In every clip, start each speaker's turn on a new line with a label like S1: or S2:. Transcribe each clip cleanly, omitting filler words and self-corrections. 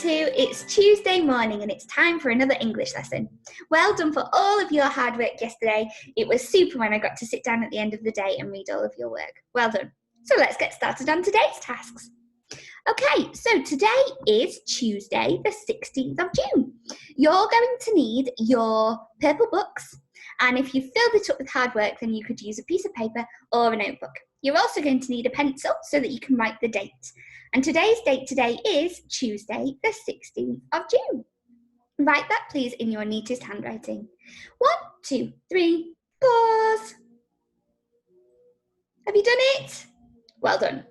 S1: Two, it's Tuesday morning and it's time for another English lesson. Well done for all of your hard work yesterday. It was super when I got to sit down at the end of the day and read all of your work. Well done. So let's get started on today's tasks. Okay, so today is Tuesday, the 16th of June. You're going to need your purple books, and if you filled it up with hard work, then you could use a piece of paper or a notebook. You're also going to need a pencil so that you can write the date. And today's date today is Tuesday, the 16th of June. Write that, please, in your neatest handwriting. 1, 2, 3, pause. Have you done it? Well done.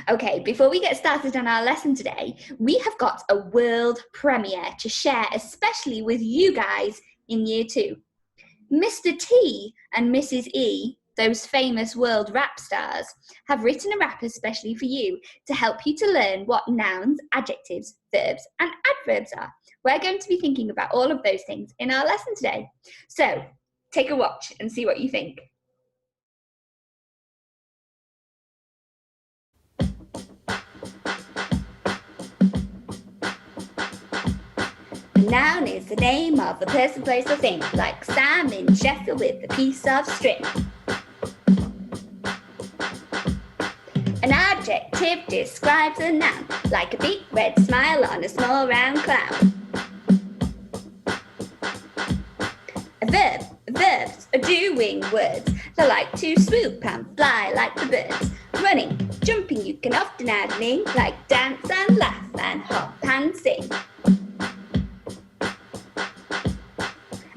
S1: Okay, before we get started on our lesson today, we have got a world premiere to share, especially with you guys in Year 2. Mr. T and Mrs. E, those famous world rap stars, have written a rap especially for you to help you to learn what nouns, adjectives, verbs, and adverbs are. We're going to be thinking about all of those things in our lesson today. So, take a watch and see what you think. A noun is the name of a person, place, or thing, like Sam in Sheffield with a piece of string. An adjective describes a noun, like a big red smile on a small round cloud. Verbs are doing words. They like to swoop and fly like the birds. Running, jumping, you can often add ning, like dance and laugh and hop and sing.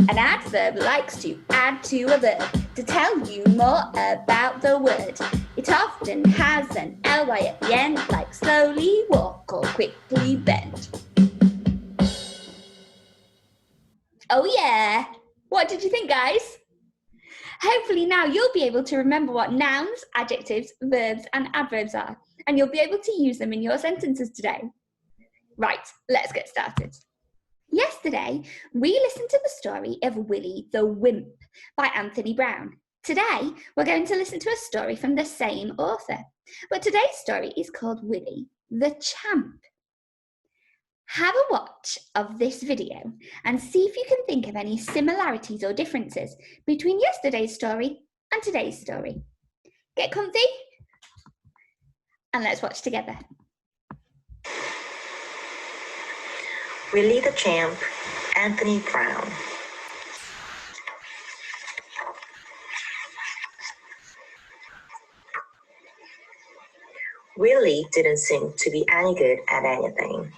S1: An adverb likes to add to a verb to tell you more about the word. It often has an ly at the end, like slowly walk or quickly bend. Oh yeah! What did you think, guys? Hopefully now you'll be able to remember what nouns, adjectives, verbs, and adverbs are, and you'll be able to use them in your sentences today. Right, let's get started. Yesterday, we listened to the story of Willie the Wimp by Anthony Brown. Today, we're going to listen to a story from the same author, but today's story is called Willie the Champ. Have a watch of this video and see if you can think of any similarities or differences between yesterday's story and today's story. Get comfy and let's watch together.
S2: Willie the Champ, Anthony Brown. Willie didn't seem to be any good at anything.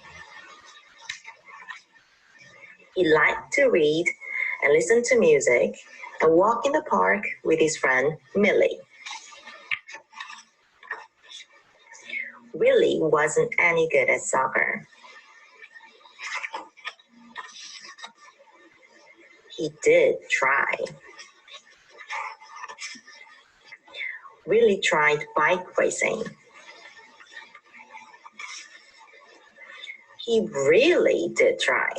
S2: He liked to read and listen to music and walk in the park with his friend Millie. Willie wasn't any good at soccer. He did try. Willie tried bike racing. He really did try.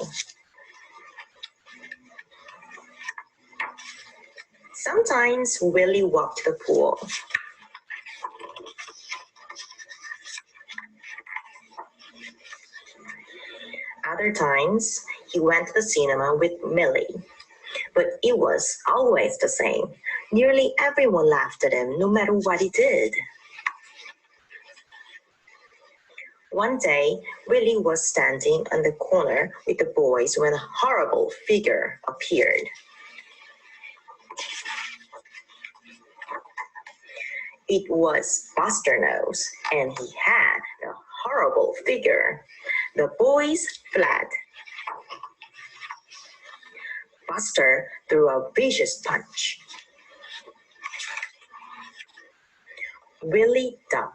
S2: Sometimes Willie walked to the pool. Other times, he went to the cinema with Millie. But it was always the same. Nearly everyone laughed at him, no matter what he did. One day, Willie was standing on the corner with the boys when a horrible figure appeared. It was Buster Nose, and he had a horrible figure. The boys fled. Buster threw a vicious punch. Willie ducked.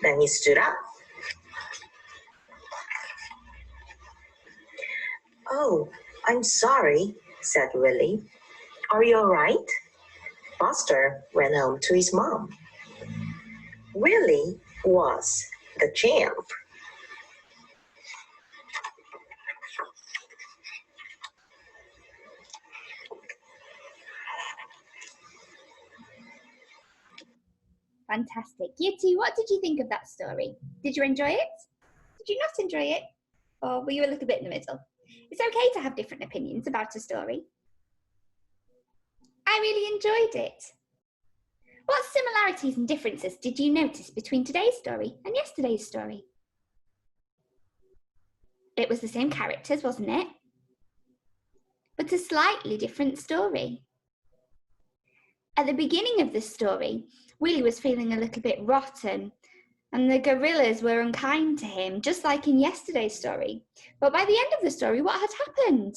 S2: Then he stood up. "Oh, I'm sorry," said Willie. "Are you all right?" Buster went home to his mom. Willie was the champ.
S1: Fantastic. Year 2, what did you think of that story? Did you enjoy it? Did you not enjoy it? or were you a little bit in the middle? It's okay to have different opinions about a story. I really enjoyed it. What similarities and differences did you notice between today's story and yesterday's story? It was the same characters, wasn't it? But a slightly different story. At the beginning of the story, Willie was feeling a little bit rotten, and the gorillas were unkind to him, just like in yesterday's story. But by the end of the story, what had happened?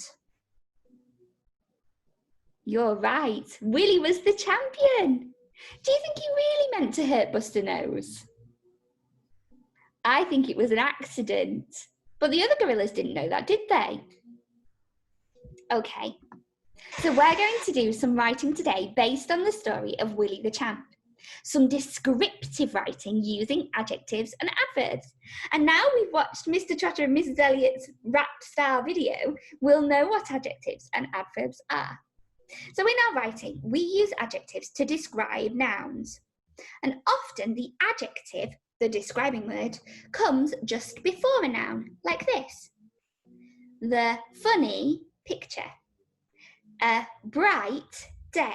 S1: You're right, Willie was the champion. Do you think he really meant to hurt Buster Nose? I think it was an accident. But the other gorillas didn't know that, did they? Okay, so we're going to do some writing today based on the story of Willie the Champ. Some descriptive writing using adjectives and adverbs. And now we've watched Mr. Trotter and Mrs. Elliott's rap style video, we'll know what adjectives and adverbs are. So in our writing, we use adjectives to describe nouns. And often the adjective, the describing word, comes just before a noun, like this. The funny picture. A bright day.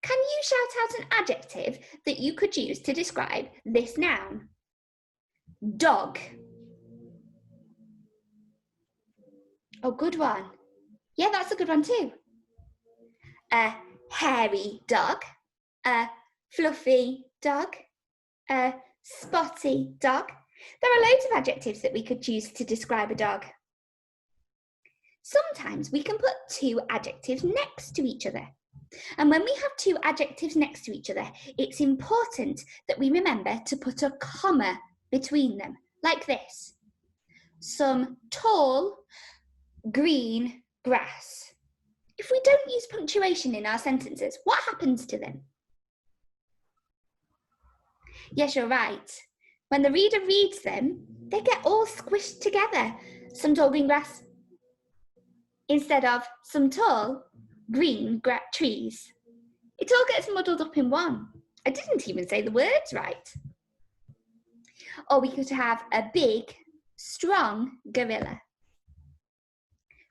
S1: Can you shout out an adjective that you could use to describe this noun? Dog. Oh, good one. Yeah, that's a good one too. A hairy dog. A fluffy dog. A spotty dog. There are loads of adjectives that we could choose to describe a dog. Sometimes we can put two adjectives next to each other. And when we have two adjectives next to each other, it's important that we remember to put a comma between them, like this. Some tall, green grass. If we don't use punctuation in our sentences, what happens to them? Yes, you're right. When the reader reads them, they get all squished together. Some tall green grass, instead of some tall green trees. It all gets muddled up in one. I didn't even say the words right. Or we could have a big, strong gorilla.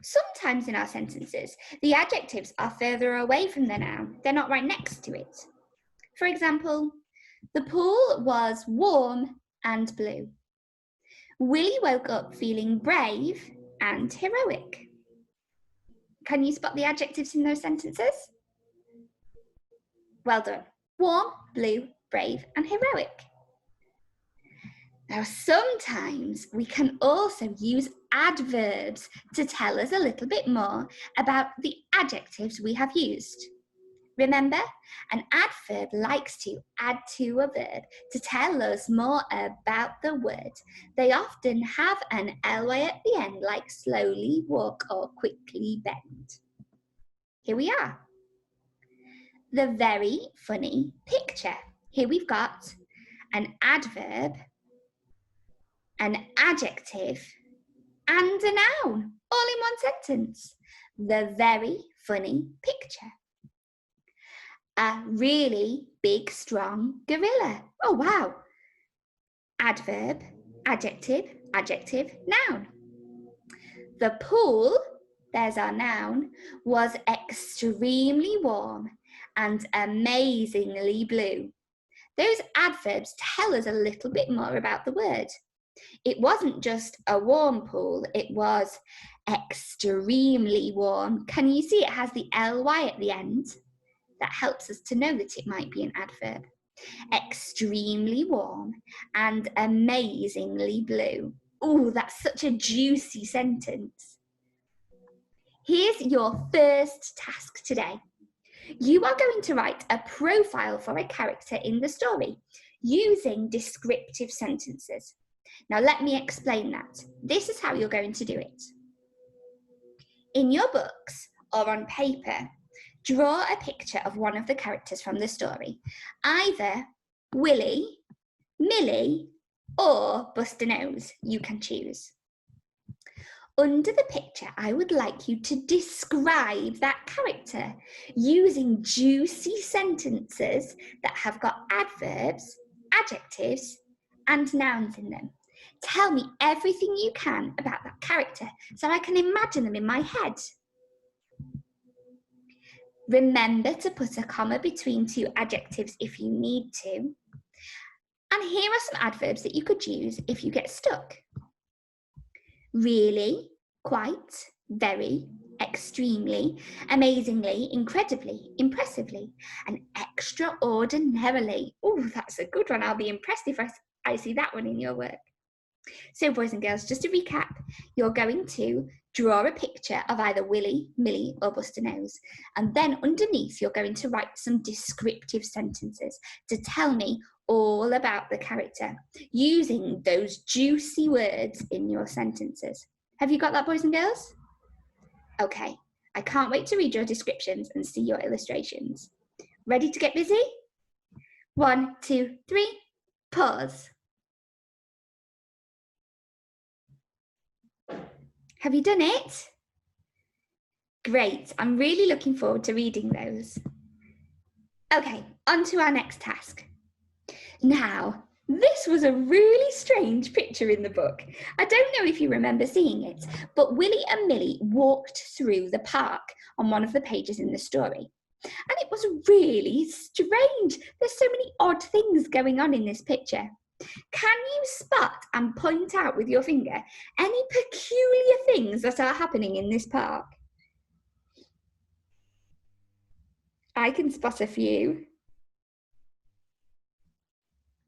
S1: Sometimes in our sentences, the adjectives are further away from the noun. They're not right next to it. For example, the pool was warm and blue. Willie woke up feeling brave and heroic. Can you spot the adjectives in those sentences? Well done. Warm, blue, brave, and heroic. Now, sometimes we can also use adverbs to tell us a little bit more about the adjectives we have used. Remember, an adverb likes to add to a verb to tell us more about the word. They often have an ly at the end, like slowly walk or quickly bend. Here we are. The very funny picture. Here we've got an adverb, an adjective, and a noun, all in one sentence. The very funny picture. A really big, strong gorilla. Oh, wow. Adverb, adjective, adjective, noun. The pool, there's our noun, was extremely warm and amazingly blue. Those adverbs tell us a little bit more about the word. It wasn't just a warm pool, it was extremely warm. Can you see it has the ly at the end? That helps us to know that it might be an adverb. Extremely warm and amazingly blue. Oh, that's such a juicy sentence. Here's your first task today. You are going to write a profile for a character in the story using descriptive sentences. Now let me explain that. This is how you're going to do it. In your books or on paper, draw a picture of one of the characters from the story, either Willie, Millie, or Buster Nose. You can choose. Under the picture, I would like you to describe that character using juicy sentences that have got adverbs, adjectives, and nouns in them. Tell me everything you can about that character so I can imagine them in my head. Remember to put a comma between two adjectives if you need to. And here are some adverbs that you could use if you get stuck. Really, quite, very, extremely, amazingly, incredibly, impressively, and extraordinarily. Oh, that's a good one. I'll be impressed if I see that one in your work. So boys and girls, just to recap, you're going to draw a picture of either Willie, Millie or Buster Nose, and then underneath you're going to write some descriptive sentences to tell me all about the character using those juicy words in your sentences. Have you got that, boys and girls? Okay, I can't wait to read your descriptions and see your illustrations. Ready to get busy? 1, 2, 3, pause. Have you done it? Great, I'm really looking forward to reading those. Okay, on to our next task. Now, this was a really strange picture in the book. I don't know if you remember seeing it, but Willie and Millie walked through the park on one of the pages in the story. And it was really strange. There's so many odd things going on in this picture. Can you spot and point out with your finger any peculiar things that are happening in this park? I can spot a few.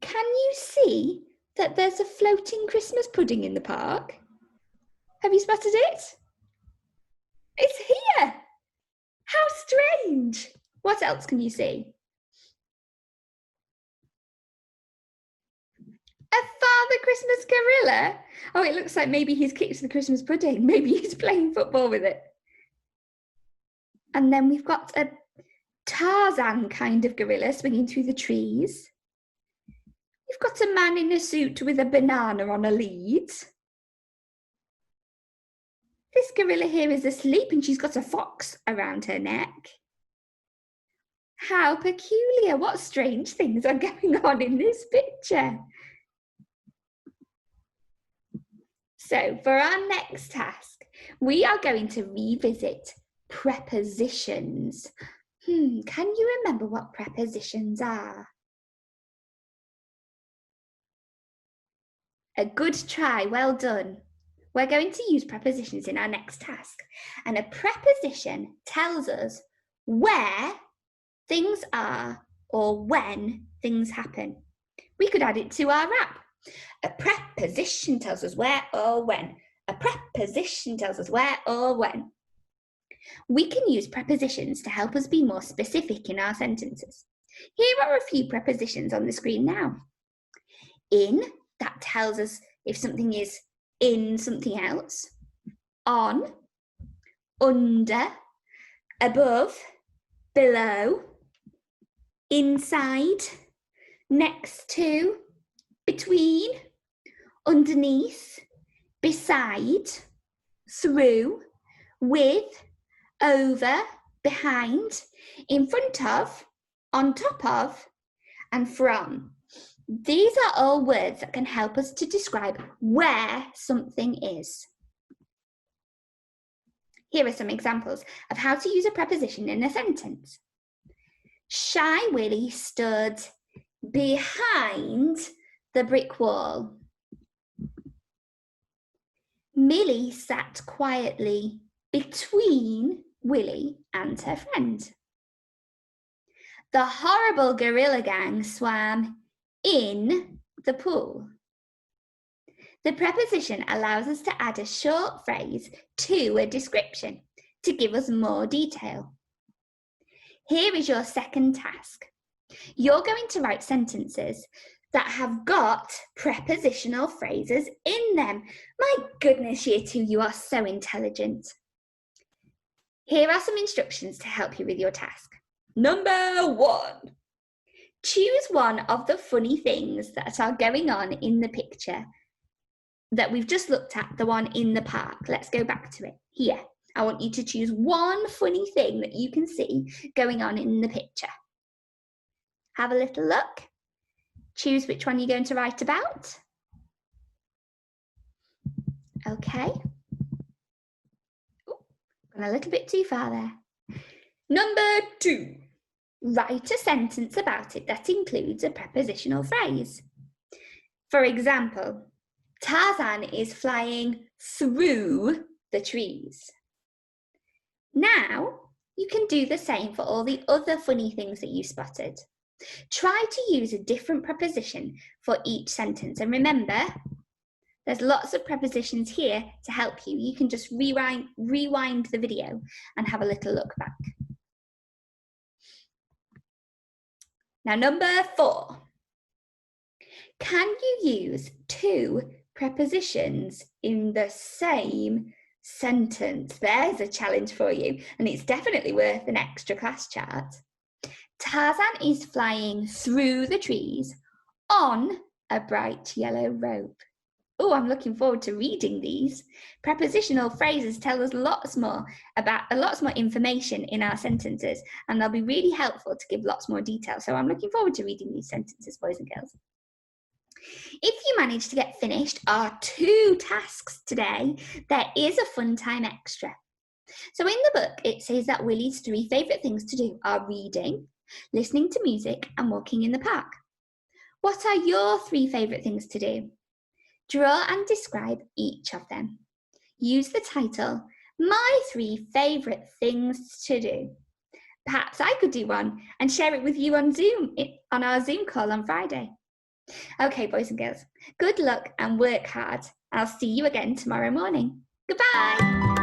S1: Can you see that there's a floating Christmas pudding in the park? Have you spotted it? It's here! How strange! What else can you see? A Father Christmas gorilla? Oh, it looks like maybe he's kicked the Christmas pudding. Maybe he's playing football with it. And then we've got a Tarzan kind of gorilla swinging through the trees. We've got a man in a suit with a banana on a lead. This gorilla here is asleep and she's got a fox around her neck. How peculiar. What strange things are going on in this picture? So for our next task, we are going to revisit prepositions. Can you remember what prepositions are? A good try, well done. We're going to use prepositions in our next task. And a preposition tells us where things are or when things happen. We could add it to our rap. A preposition tells us where or when. A preposition tells us where or when. We can use prepositions to help us be more specific in our sentences. Here are a few prepositions on the screen now. In, that tells us if something is in something else. On, under, above, below, inside, next to, between, underneath, beside, through, with, over, behind, in front of, on top of, and from. These are all words that can help us to describe where something is. Here are some examples of how to use a preposition in a sentence. Shy Willie stood behind the brick wall. Millie sat quietly between Willie and her friend. The horrible gorilla gang swam in the pool. The preposition allows us to add a short phrase to a description to give us more detail. Here is your second task. You're going to write sentences that have got prepositional phrases in them. My goodness, Year 2, you are so intelligent. Here are some instructions to help you with your task. Number 1. Choose one of the funny things that are going on in the picture that we've just looked at, the one in the park. Let's go back to it. Here, I want you to choose one funny thing that you can see going on in the picture. Have a little look. Choose which one you're going to write about. Okay. Ooh, gone a little bit too far there. Number 2. Write a sentence about it that includes a prepositional phrase. For example, Tarzan is flying through the trees. Now, you can do the same for all the other funny things that you spotted. Try to use a different preposition for each sentence. And remember, there's lots of prepositions here to help you. You can just rewind the video and have a little look back. Now, number 4. Can you use 2 prepositions in the same sentence? There's a challenge for you, and it's definitely worth an extra class chart. Tarzan is flying through the trees on a bright yellow robe. Oh, I'm looking forward to reading these. Prepositional phrases tell us lots more information in our sentences, and they'll be really helpful to give lots more detail. So I'm looking forward to reading these sentences, boys and girls. If you manage to get finished our 2 tasks today, there is a fun time extra. So in the book, it says that Willie's 3 favourite things to do are reading, listening to music, and walking in the park. What are your 3 favourite things to do? Draw and describe each of them. Use the title, My 3 Favourite Things to Do. Perhaps I could do one and share it with you on Zoom, on our Zoom call on Friday. Okay, boys and girls, good luck and work hard. I'll see you again tomorrow morning. Goodbye.